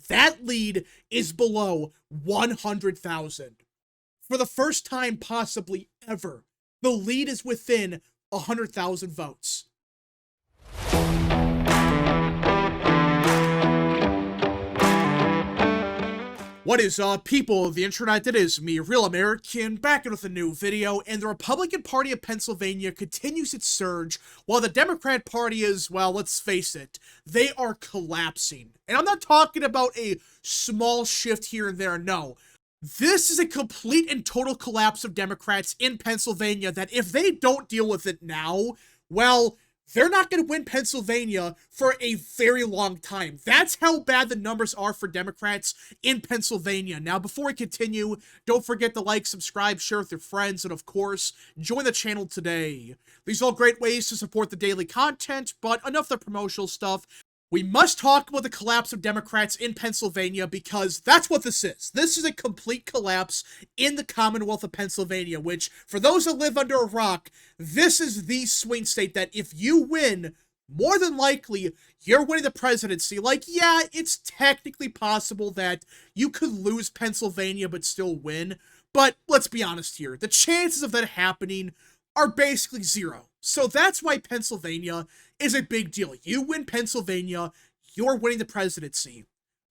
That lead is below 100,000. For the first time possibly ever, the lead is within 100,000 votes. What is up, people of the internet? It is me, Real American, back in with a new video, and the Republican Party of Pennsylvania continues its surge, while the Democrat Party is, well, let's face it, they are collapsing. And I'm not talking about a small shift here and there, no. This is a complete and total collapse of Democrats in Pennsylvania that if they don't deal with it now, well, they're not going to win Pennsylvania for a very long time. That's how bad the numbers are for Democrats in Pennsylvania. Now, before we continue, don't forget to like, subscribe, share with your friends, and of course, join the channel today. These are all great ways to support the daily content, but enough of the promotional stuff. We must talk about the collapse of Democrats in Pennsylvania because that's what this is. This is a complete collapse in the Commonwealth of Pennsylvania, which, for those that live under a rock, this is the swing state that if you win, more than likely, you're winning the presidency. Like, yeah, it's technically possible that you could lose Pennsylvania but still win, but let's be honest here. The chances of that happening are basically zero. So that's why Pennsylvania is a big deal. You win Pennsylvania, you're winning the presidency.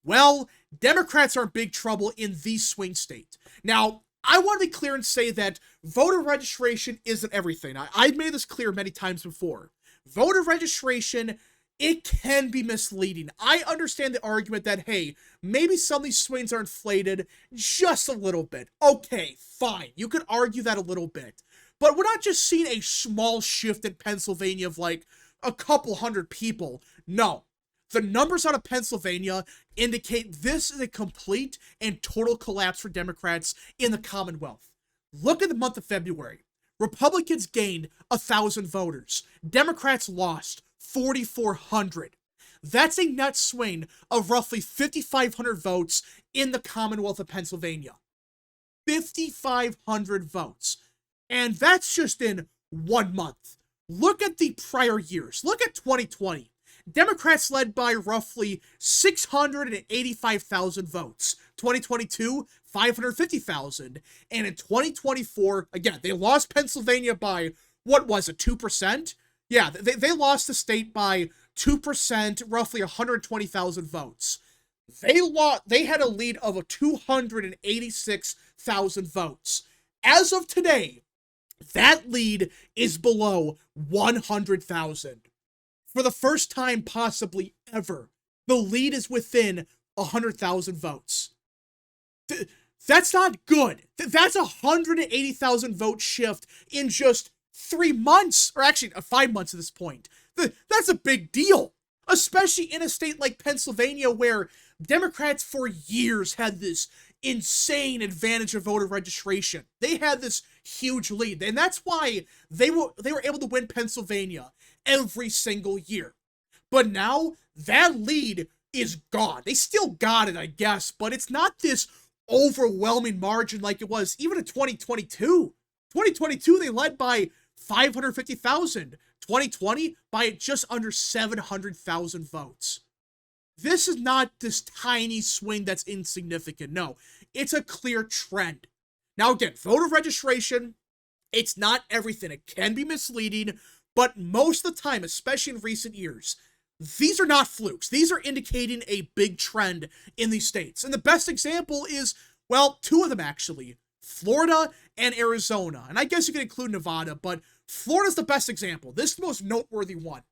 Well, Democrats are in big trouble in the swing state. Now, I want to be clear and say that voter registration isn't everything. I've made this clear many times before. Voter registration, it can be misleading. I understand the argument that, hey, maybe some of these swings are inflated just a little bit. Okay, fine. You could argue that a little bit. But we're not just seeing a small shift in Pennsylvania of like a couple hundred people. No. The numbers out of Pennsylvania indicate this is a complete and total collapse for Democrats in the Commonwealth. Look at the month of February. Republicans gained 1,000 voters. Democrats lost 4,400. That's a net swing of roughly 5,500 votes in the Commonwealth of Pennsylvania. 5,500 votes. And that's just in 1 month. Look at the prior years. Look at 2020. Democrats led by roughly 685,000 votes. 2022, 550,000. And in 2024, again, they lost Pennsylvania by, what was it, 2%? Yeah, they lost the state by 2%, roughly 120,000 votes. They had a lead of 286,000 votes. As of today, that lead is below 100,000. For the first time possibly ever, the lead is within 100,000 votes. That's not good. That's a 180,000 vote shift in just 3 months, or actually 5 months at this point. That's a big deal, especially in a state like Pennsylvania where Democrats for years had this insane advantage of voter registration. They had this huge lead, and that's why they were able to win Pennsylvania every single year. But now that lead is gone. They still got it, I guess, but it's not this overwhelming margin like it was even in 2022. 2022 they led by 550,000. 2020 by just under 700,000 votes. This is not this tiny swing that's insignificant. No, it's a clear trend. Now again, voter registration, it's not everything. It can be misleading, but most of the time, especially in recent years, these are not flukes. These are indicating a big trend in these states. And the best example is, well, 2 of them actually, Florida and Arizona. And I guess you could include Nevada, but Florida's the best example. This is the most noteworthy one.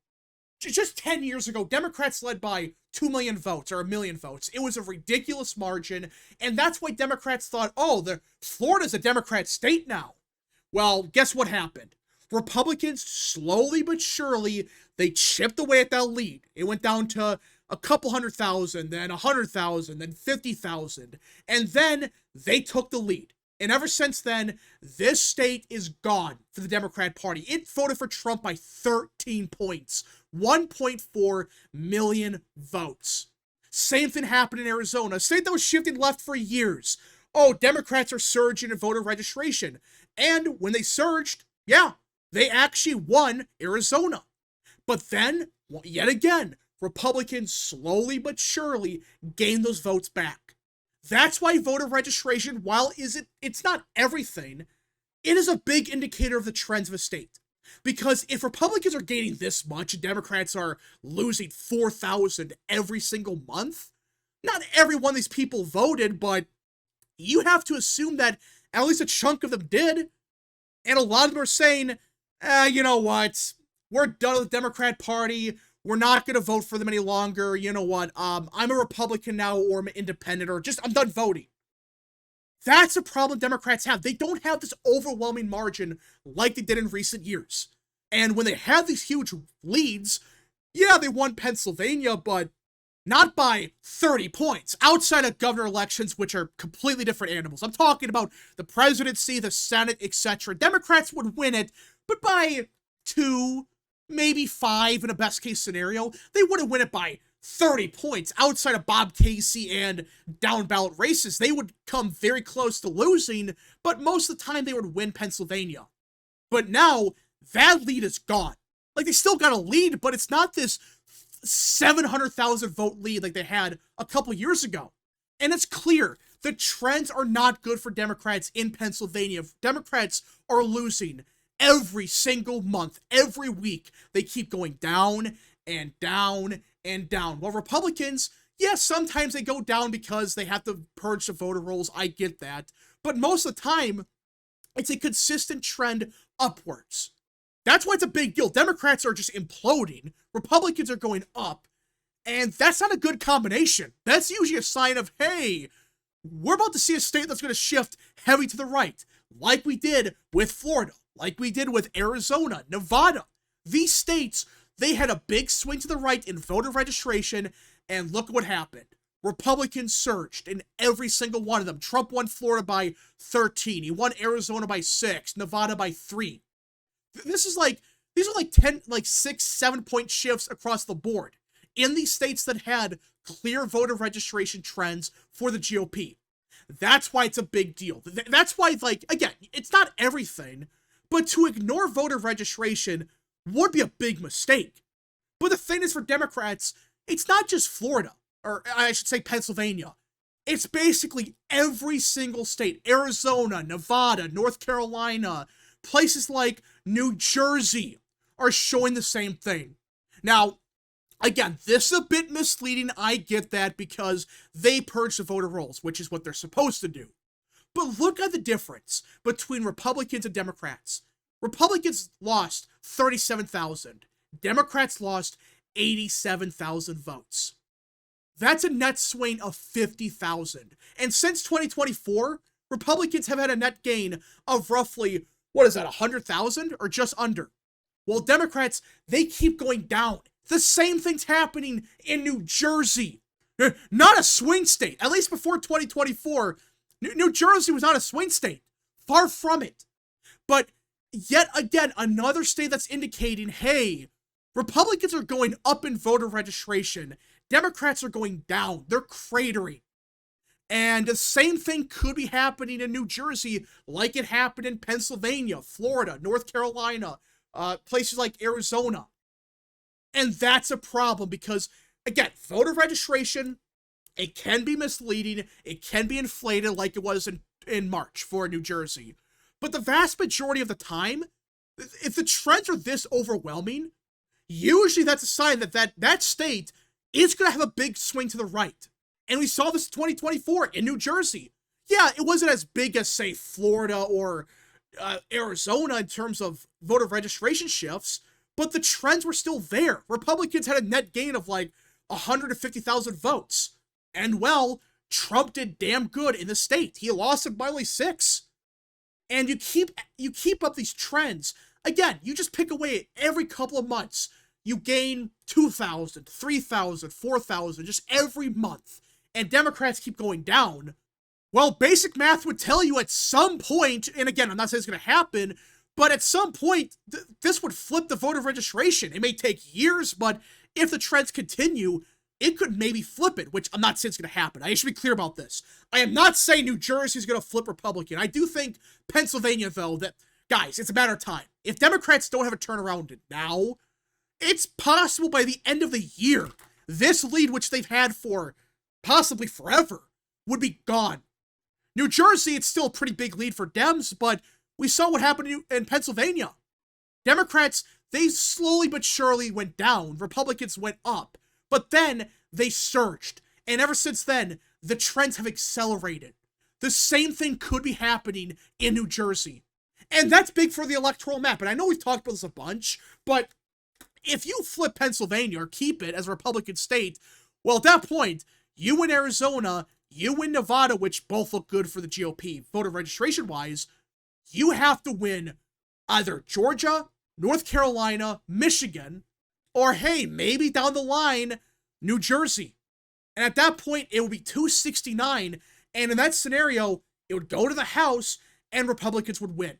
Just 10 years ago, Democrats led by 2 million votes or 1 million votes. It was a ridiculous margin, and that's why Democrats thought, oh, Florida's a Democrat state now. Well, guess what happened? Republicans, slowly but surely, they chipped away at that lead. It went down to a couple 100,000, then 100,000, then 50,000, and then they took the lead. And ever since then, this state is gone for the Democrat Party. It voted for Trump by 13 points, 1.4 million votes. Same thing happened in Arizona, a state that was shifting left for years. Oh, Democrats are surging in voter registration. And when they surged, yeah, they actually won Arizona. But then, yet again, Republicans slowly but surely gain those votes back. That's why voter registration, while it's not everything, it is a big indicator of the trends of a state. Because if Republicans are gaining this much and Democrats are losing 4,000 every single month, not every one of these people voted, but you have to assume that at least a chunk of them did. And a lot of them are saying, you know what? We're done with the Democrat Party. We're not going to vote for them any longer. You know what? I'm a Republican now, or I'm an independent, or just I'm done voting. That's a problem Democrats have. They don't have this overwhelming margin like they did in recent years. And when they had these huge leads, yeah, they won Pennsylvania, but not by 30 points. Outside of governor elections, which are completely different animals. I'm talking about the presidency, the Senate, etc. Democrats would win it, but by 2, maybe 5 in a best case scenario. They wouldn't win it by 30 points. Outside of Bob Casey and down ballot races, they would come very close to losing, but most of the time they would win Pennsylvania. But now, that lead is gone. Like, they still got a lead, but it's not this 700,000 vote lead like they had a couple years ago. And it's clear, the trends are not good for Democrats in Pennsylvania. Democrats are losing every single month, every week. They keep going down and down and down. While Republicans, yes, sometimes they go down because they have to purge the voter rolls. I get that. But most of the time, it's a consistent trend upwards. That's why it's a big deal. Democrats are just imploding. Republicans are going up. And that's not a good combination. That's usually a sign of, hey, we're about to see a state that's going to shift heavy to the right. Like we did with Florida. Like we did with Arizona, Nevada. These states, they had a big swing to the right in voter registration. And look what happened. Republicans surged in every single one of them. Trump won Florida by 13. He won Arizona by 6. Nevada by 3. These are like 10, like 6, 7 point shifts across the board in these states that had clear voter registration trends for the GOP. That's why it's a big deal. That's why, like, again, it's not everything, but to ignore voter registration would be a big mistake. But the thing is, for Democrats, it's not just Florida, or I should say Pennsylvania. It's basically every single state. Arizona, Nevada, North Carolina, places like New Jersey are showing the same thing. Now, again, this is a bit misleading. I get that because they purge the voter rolls, which is what they're supposed to do. But look at the difference between Republicans and Democrats. Republicans lost 37,000. Democrats lost 87,000 votes. That's a net swing of 50,000. And since 2024, Republicans have had a net gain of roughly, 100,000 or just under? Well, Democrats, they keep going down. The same thing's happening in New Jersey. Not a swing state. At least before 2024, New Jersey was not a swing state. Far from it. But yet again, another state that's indicating, hey, Republicans are going up in voter registration. Democrats are going down. They're cratering. And the same thing could be happening in New Jersey like it happened in Pennsylvania, Florida, North Carolina, places like Arizona. And that's a problem because, again, voter registration, it can be misleading. It can be inflated like it was in March for New Jersey. But the vast majority of the time, if the trends are this overwhelming, usually that's a sign that state is going to have a big swing to the right. And we saw this in 2024 in New Jersey. Yeah, it wasn't as big as, say, Florida or Arizona in terms of voter registration shifts, but the trends were still there. Republicans had a net gain of like 150,000 votes. And, well, Trump did damn good in the state. He lost it by only 6. And you keep up these trends. Again, you just pick away every couple of months. You gain 2,000, 3,000, 4,000 just every month. And Democrats keep going down. Well, basic math would tell you at some point, and again, I'm not saying it's going to happen, but at some point, this would flip the voter registration. It may take years, but if the trends continue, it could maybe flip it, which I'm not saying it's going to happen. I should be clear about this. I am not saying New Jersey is going to flip Republican. I do think Pennsylvania, though, that, guys, it's a matter of time. If Democrats don't have a turnaround now, it's possible by the end of the year this lead, which they've had for possibly forever, would be gone. New Jersey, it's still a pretty big lead for Dems, but we saw what happened in Pennsylvania. Democrats, they slowly but surely went down. Republicans went up. But then they surged. And ever since then, the trends have accelerated. The same thing could be happening in New Jersey. And that's big for the electoral map. And I know we've talked about this a bunch, but if you flip Pennsylvania or keep it as a Republican state, well, at that point, you win Arizona, you win Nevada, which both look good for the GOP, voter registration-wise. You have to win either Georgia, North Carolina, Michigan, or hey, maybe down the line, New Jersey. And at that point, it would be 269, and in that scenario, it would go to the House, and Republicans would win.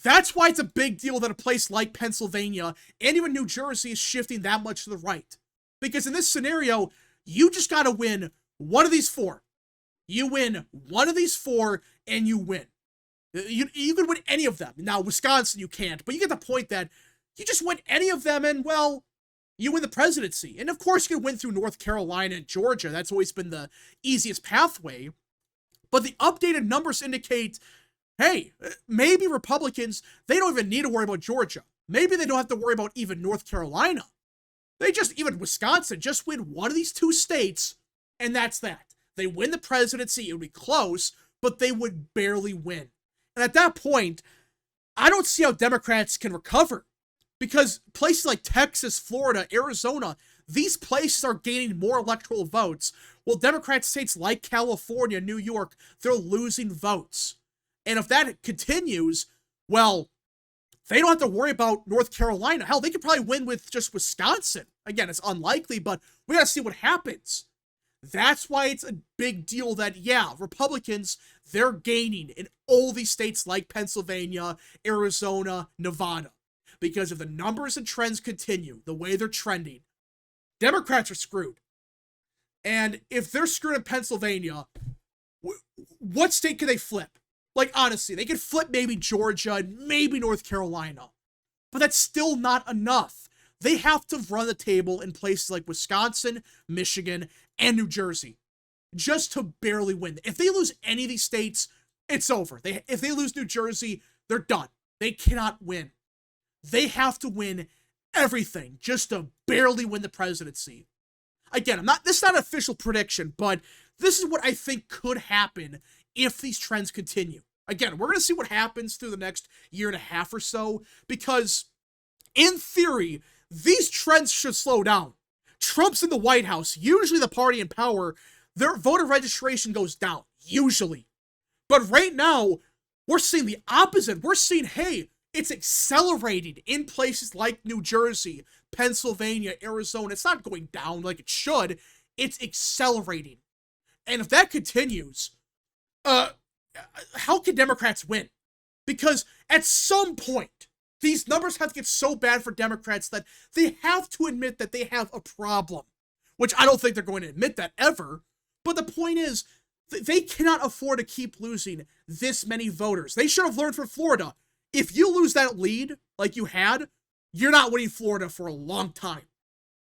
That's why it's a big deal that a place like Pennsylvania and even New Jersey is shifting that much to the right. Because in this scenario, you just gotta win one of these four. You win one of these four, and you win. You could win any of them. Now, Wisconsin, you can't, but you get the point that you just win any of them, and, well, you win the presidency. And, of course, you can win through North Carolina and Georgia. That's always been the easiest pathway. But the updated numbers indicate, hey, maybe Republicans, they don't even need to worry about Georgia. Maybe they don't have to worry about even North Carolina. They just, even Wisconsin, just win one of these two states, and that's that. They win the presidency, it would be close, but they would barely win. And at that point, I don't see how Democrats can recover. Because places like Texas, Florida, Arizona, these places are gaining more electoral votes, while Democrat states like California, New York, they're losing votes. And if that continues, well, they don't have to worry about North Carolina. Hell, they could probably win with just Wisconsin. Again, it's unlikely, but we gotta see what happens. That's why it's a big deal that, yeah, Republicans, they're gaining in all these states like Pennsylvania, Arizona, Nevada. Because if the numbers and trends continue the way they're trending, Democrats are screwed. And if they're screwed in Pennsylvania, what state could they flip? Like, honestly, they could flip maybe Georgia and maybe North Carolina. But that's still not enough. They have to run the table in places like Wisconsin, Michigan, and New Jersey just to barely win. If they lose any of these states, it's over. If they lose New Jersey, they're done. They cannot win. They have to win everything just to barely win the presidency. Again, this is not an official prediction, but this is what I think could happen if these trends continue. Again, we're going to see what happens through the next year and a half or so, because in theory, these trends should slow down. Trump's in the White House. Usually the party in power, their voter registration goes down. Usually. But right now, we're seeing the opposite. We're seeing, hey, it's accelerating in places like New Jersey, Pennsylvania, Arizona. It's not going down like it should. It's accelerating. And if that continues, how can Democrats win? Because at some point, these numbers have to get so bad for Democrats that they have to admit that they have a problem. Which I don't think they're going to admit that ever. But the point is, they cannot afford to keep losing this many voters. They should have learned from Florida. If you lose that lead, like you had, you're not winning Florida for a long time.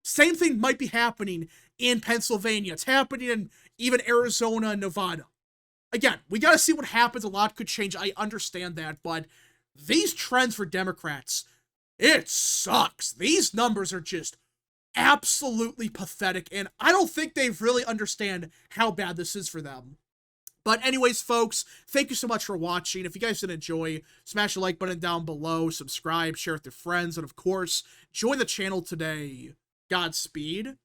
Same thing might be happening in Pennsylvania. It's happening in even Arizona and Nevada. Again, we got to see what happens. A lot could change. I understand that, but these trends for Democrats, it sucks. These numbers are just absolutely pathetic, and I don't think they really understand how bad this is for them. But anyways, folks, thank you so much for watching. If you guys did enjoy, smash the like button down below, subscribe, share with your friends, and of course, join the channel today. Godspeed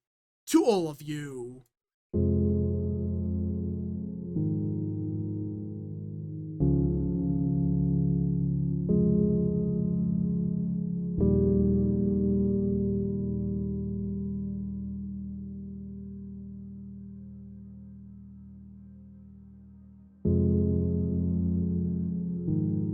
to all of you.